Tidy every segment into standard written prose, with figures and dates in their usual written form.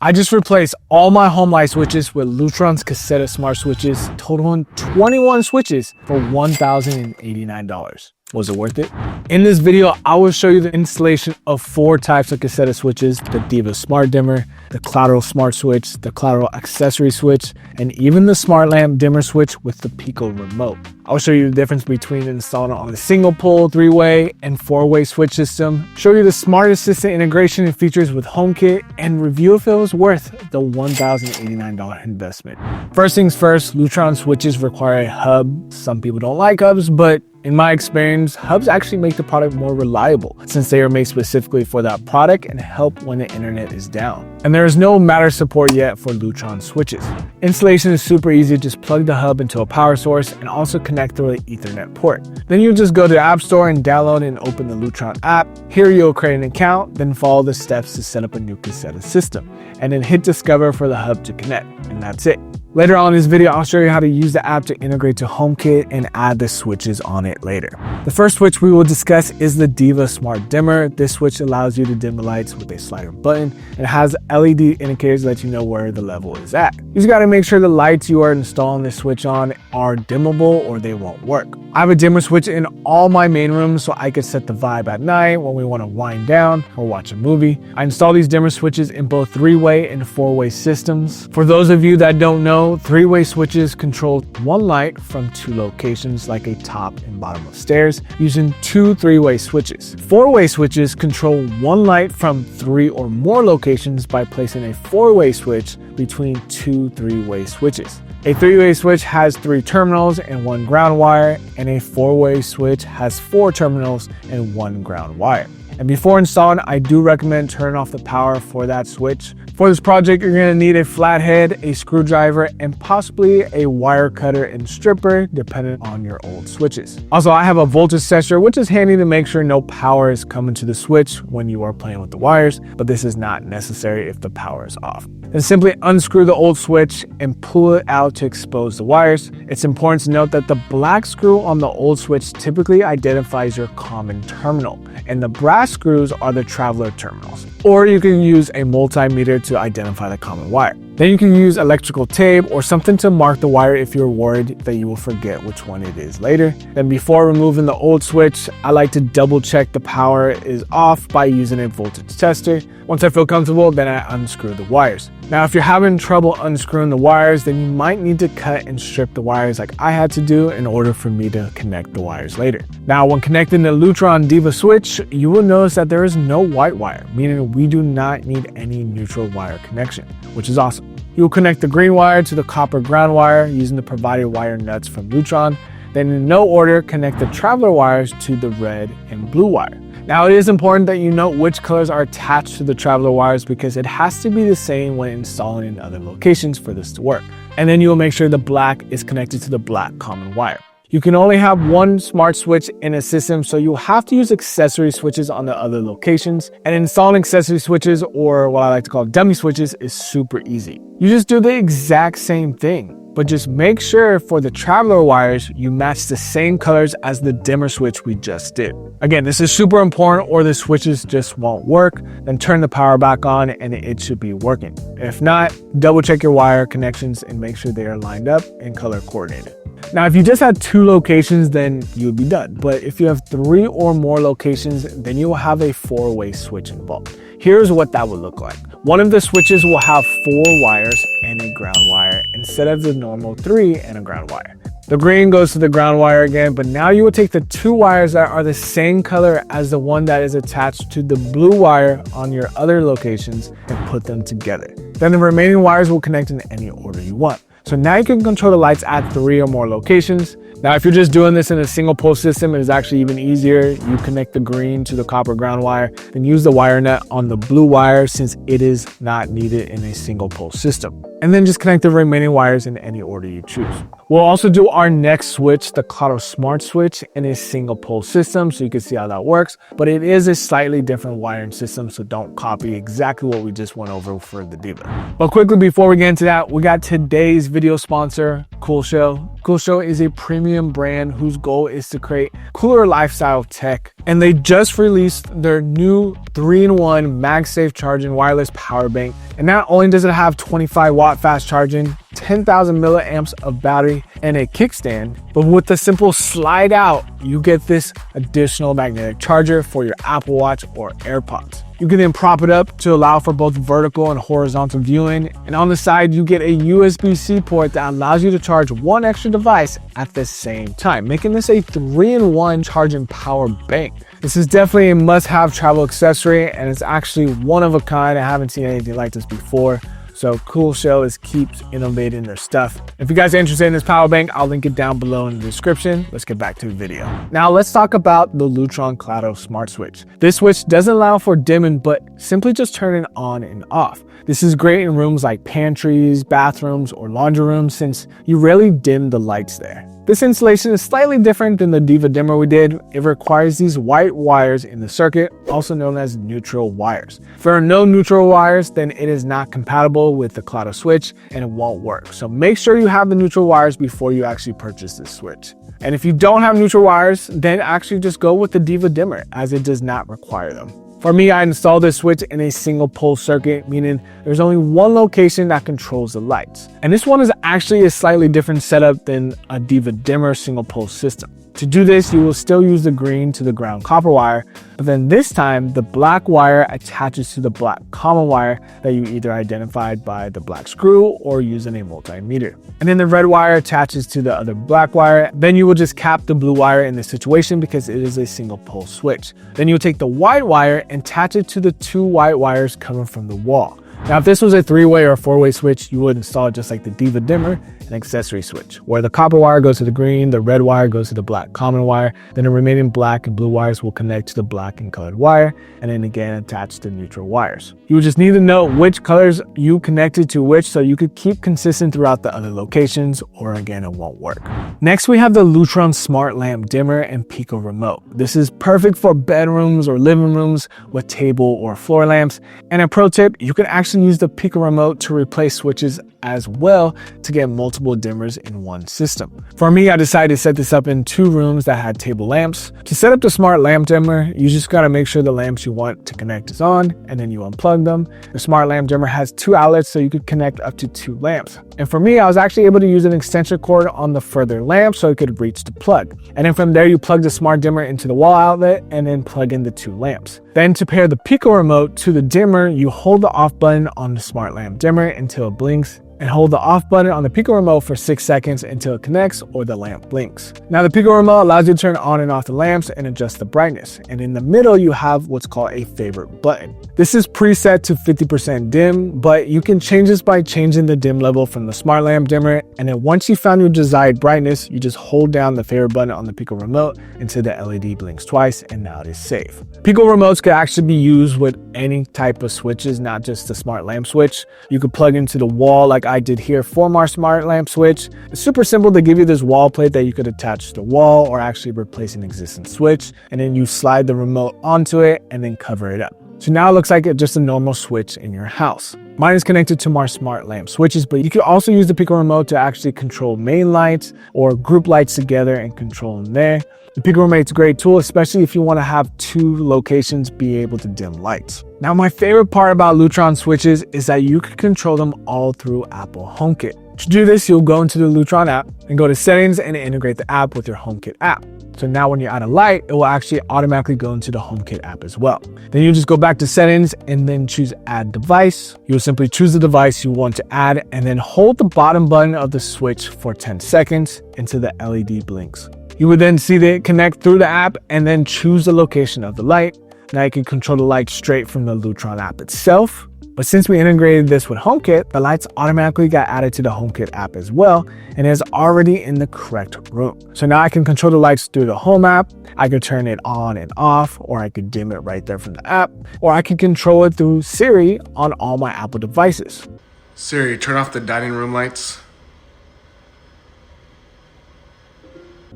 I just replaced all my home light switches with Lutron's Caseta Smart Switches, totaling 21 switches for $1,089. Was it worth it? In this video, I will show you the installation of 4 types of Caseta switches: the Diva Smart Dimmer, the Claro Smart Switch, the Claro Accessory Switch, and even the Smart Lamp Dimmer Switch with the Pico remote. I'll show you the difference between installing it on a single pole, 3-way, and 4-way switch system, show you the Smart Assistant integration and features with HomeKit, and review if it was worth the $1,089 investment. First things first, Lutron switches require a hub. Some people don't like hubs, but in my experience, hubs actually make the product more reliable since they are made specifically for that product and help when the internet is down. And there is no Matter support yet for Lutron switches. Installation is super easy. Just plug the hub into a power source and also connect through an Ethernet port. Then you just go to the App Store and download and open the Lutron app. Here you'll create an account, then follow the steps to set up a new Caseta system, and then hit Discover for the hub to connect, and that's it. Later on in this video, I'll show you how to use the app to integrate to HomeKit and add the switches on it later. The first switch we will discuss is the Diva Smart Dimmer. This switch allows you to dim the lights with a slider button. It has LED indicators to let you know where the level is at. You just gotta make sure the lights you are installing this switch on are dimmable or they won't work. I have a dimmer switch in all my main rooms so I could set the vibe at night when we wanna wind down or watch a movie. I install these dimmer switches in both 3-way and 4-way systems. For those of you that don't know, 3-way switches control one light from 2 locations, like a top and bottom of stairs, using 2 3-way switches. 4-way switches control one light from 3 or more locations by placing a 4-way switch between 2 3-way switches. A 3-way switch has 3 terminals and 1 ground wire, and a 4-way switch has 4 terminals and 1 ground wire. And before installing, I do recommend turning off the power for that switch. For this project, you're gonna need a flathead, a screwdriver, and possibly a wire cutter and stripper, depending on your old switches. Also, I have a voltage tester, which is handy to make sure no power is coming to the switch when you are playing with the wires, but this is not necessary if the power is off. Then simply unscrew the old switch and pull it out to expose the wires. It's important to note that the black screw on the old switch typically identifies your common terminal, and the brass screws are the traveler terminals. Or you can use a multimeter to identify the common wire. Then you can use electrical tape or something to mark the wire if you're worried that you will forget which one it is later. Then before removing the old switch, I like to double check the power is off by using a voltage tester. Once I feel comfortable, then I unscrew the wires. Now, if you're having trouble unscrewing the wires, then you might need to cut and strip the wires like I had to do in order for me to connect the wires later. Now, when connecting the Lutron Diva switch, you will notice that there is no white wire, meaning we do not need any neutral wire connection, which is awesome. You will connect the green wire to the copper ground wire using the provided wire nuts from Lutron. Then in no order, connect the traveler wires to the red and blue wire. Now, it is important that you note which colors are attached to the traveler wires because it has to be the same when installing in other locations for this to work. And then you will make sure the black is connected to the black common wire. You can only have 1 smart switch in a system, so you'll have to use accessory switches on the other locations. And installing accessory switches, or what I like to call dummy switches, is super easy. You just do the exact same thing, but just make sure for the traveler wires, you match the same colors as the dimmer switch we just did. Again, this is super important or the switches just won't work. Then turn the power back on and it should be working. If not, double check your wire connections and make sure they are lined up and color coordinated. Now, if you just had 2 locations, then you would be done. But if you have 3 or more locations, then you will have a 4-way switch involved. Here's what that would look like. One of the switches will have 4 wires and a ground wire instead of the normal 3 and a ground wire. The green goes to the ground wire again, but now you will take the 2 wires that are the same color as the one that is attached to the blue wire on your other locations and put them together. Then the remaining wires will connect in any order you want. So now you can control the lights at 3 or more locations. Now, if you're just doing this in a single pole system, it is actually even easier. You connect the green to the copper ground wire, then use the wire nut on the blue wire since it is not needed in a single pole system. And then just connect the remaining wires in any order you choose. We'll also do our next switch, the Claro Smart Switch, in a single pole system so you can see how that works, but it is a slightly different wiring system, so don't copy exactly what we just went over for the Diva. But quickly before we get into that, we got today's video sponsor, CoolShell. CoolShell is a premium brand whose goal is to create cooler lifestyle tech. And they just released their new 3-in-1 MagSafe charging wireless power bank. And not only does it have 25-watt fast charging, 10,000 milliamps of battery, and a kickstand, but with the simple slide out, you get this additional magnetic charger for your Apple Watch or AirPods. You can then prop it up to allow for both vertical and horizontal viewing. And on the side, you get a USB-C port that allows you to charge one extra device at the same time, making this a 3-in-1 charging power bank. This is definitely a must-have travel accessory, and it's actually one of a kind. I haven't seen anything like this before. So CoolShell keeps innovating their stuff. If you guys are interested in this power bank, I'll link it down below in the description. Let's get back to the video. Now let's talk about the Lutron Claro Smart Switch. This switch doesn't allow for dimming, but simply just turning on and off. This is great in rooms like pantries, bathrooms, or laundry rooms since you rarely dim the lights there. This installation is slightly different than the Diva dimmer we did. It requires these white wires in the circuit, also known as neutral wires. If there are no neutral wires, then it is not compatible with the Claro switch and it won't work. So make sure you have the neutral wires before you actually purchase this switch. And if you don't have neutral wires, then actually just go with the Diva dimmer as it does not require them. For me, I installed this switch in a single pole circuit, meaning there's only one location that controls the lights. And this one is actually a slightly different setup than a Diva dimmer single pole system. To do this, you will still use the green to the ground copper wire, but then this time the black wire attaches to the black common wire that you either identified by the black screw or using a multimeter. And then the red wire attaches to the other black wire. Then you will just cap the blue wire in this situation because it is a single pole switch. Then you'll take the white wire and attach it to the 2 white wires coming from the wall. Now, if this was a 3-way or 4-way switch, you would install it just like the Diva dimmer, an accessory switch, where the copper wire goes to the green, the red wire goes to the black common wire, then the remaining black and blue wires will connect to the black and colored wire, and then again attach the neutral wires. You would just need to know which colors you connected to which so you could keep consistent throughout the other locations, or again, it won't work. Next, we have the Lutron Smart Lamp Dimmer and Pico Remote. This is perfect for bedrooms or living rooms with table or floor lamps. And a pro tip, you can actually use the Pico Remote to replace switches as well to get multiple dimmers in one system. For me, I decided to set this up in 2 rooms that had table lamps. To set up the smart lamp dimmer, you just gotta make sure the lamps you want to connect is on, and then you unplug them. The smart lamp dimmer has 2 outlets, so you could connect up to 2 lamps. And for me, I was actually able to use an extension cord on the further lamp so it could reach the plug. And then from there, you plug the smart dimmer into the wall outlet and then plug in the 2 lamps. Then to pair the Pico Remote to the dimmer, you hold the off button on the smart lamp dimmer until it blinks, and hold the off button on the Pico Remote for 6 seconds until it connects or the lamp blinks. Now the Pico Remote allows you to turn on and off the lamps and adjust the brightness. And in the middle, you have what's called a favorite button. This is preset to 50% dim, but you can change this by changing the dim level from the smart lamp dimmer. And then once you found your desired brightness, you just hold down the favorite button on the Pico Remote until the LED blinks twice, and now it is safe. Pico Remotes can actually be used with any type of switches, not just the smart lamp switch. You could plug into the wall like I did here for our smart lamp switch. It's super simple. They give you this wall plate that you could attach to the wall or actually replace an existing switch, and then you slide the remote onto it and then cover it up. So now it looks like just a normal switch in your house. Mine is connected to my smart lamp switches, but you can also use the Pico Remote to actually control main lights or group lights together and control them there. The Pico Remote is a great tool, especially if you want to have 2 locations be able to dim lights. Now, my favorite part about Lutron switches is that you can control them all through Apple HomeKit. To do this, you'll go into the Lutron app and go to settings and integrate the app with your HomeKit app. So now when you're out of light, it will actually automatically go into the HomeKit app as well. Then you just go back to settings and then choose add device. You'll simply choose the device you want to add and then hold the bottom button of the switch for 10 seconds until the LED blinks. You would then see it connect through the app and then choose the location of the light. Now you can control the light straight from the Lutron app itself. But since we integrated this with HomeKit, the lights automatically got added to the HomeKit app as well, and is already in the correct room. So now I can control the lights through the Home app. I could turn it on and off, or I could dim it right there from the app, or I can control it through Siri on all my Apple devices. Siri, turn off the dining room lights.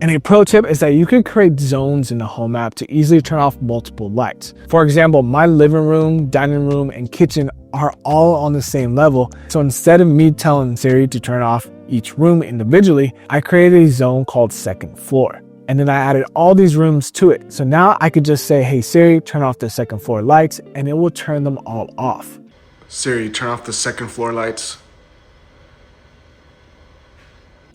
And a pro tip is that you can create zones in the Home app to easily turn off multiple lights. For example, my living room, dining room, and kitchen are all on the same level. So instead of me telling Siri to turn off each room individually, I created a zone called second floor. And then I added all these rooms to it. So now I could just say, hey Siri, turn off the second floor lights, and it will turn them all off. Siri, turn off the second floor lights.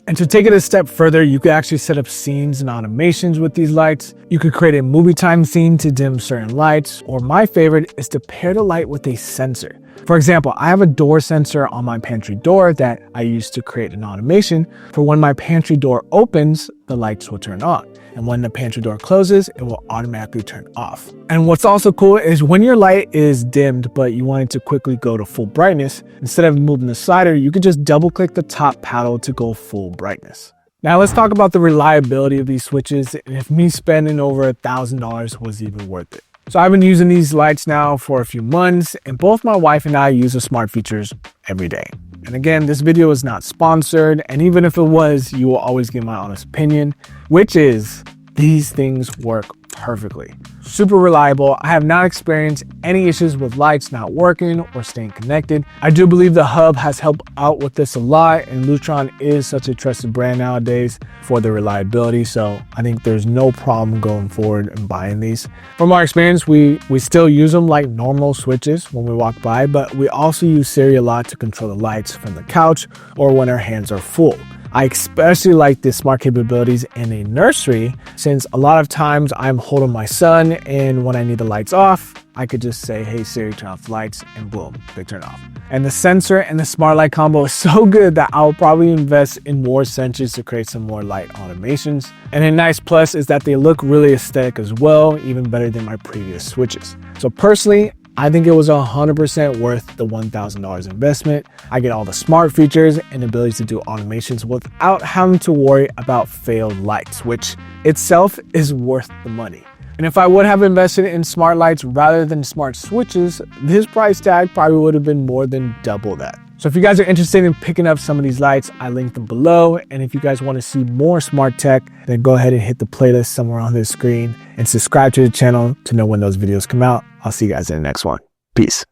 And to take it a step further, you could actually set up scenes and automations with these lights. You could create a movie time scene to dim certain lights, or my favorite is to pair the light with a sensor. For example, I have a door sensor on my pantry door that I use to create an automation for when my pantry door opens, the lights will turn on. And when the pantry door closes, it will automatically turn off. And what's also cool is when your light is dimmed, but you want it to quickly go to full brightness, instead of moving the slider, you could just double click the top paddle to go full brightness. Now let's talk about the reliability of these switches and if me spending over $1,000 was even worth it. So I've been using these lights now for a few months, and both my wife and I use the smart features every day. And again, this video is not sponsored, and even if it was, you will always get my honest opinion, which is these things work perfectly. Super reliable. I have not experienced any issues with lights not working or staying connected. I do believe the hub has helped out with this a lot, and Lutron is such a trusted brand nowadays for the reliability. So I think there's no problem going forward and buying these. From our experience, we still use them like normal switches when we walk by, but we also use Siri a lot to control the lights from the couch or when our hands are full. I especially like the smart capabilities in a nursery, since a lot of times I'm holding my son and when I need the lights off, I could just say, hey Siri, turn off the lights, and boom, they turn off. And the sensor and the smart light combo is so good that I'll probably invest in more sensors to create some more light automations. And a nice plus is that they look really aesthetic as well, even better than my previous switches. So personally, I think it was 100% worth the $1,000 investment. I get all the smart features and ability to do automations without having to worry about failed lights, which itself is worth the money. And if I would have invested in smart lights rather than smart switches, this price tag probably would have been more than double that. So if you guys are interested in picking up some of these lights, I linked them below. And if you guys want to see more smart tech, then go ahead and hit the playlist somewhere on this screen and subscribe to the channel to know when those videos come out. I'll see you guys in the next one. Peace.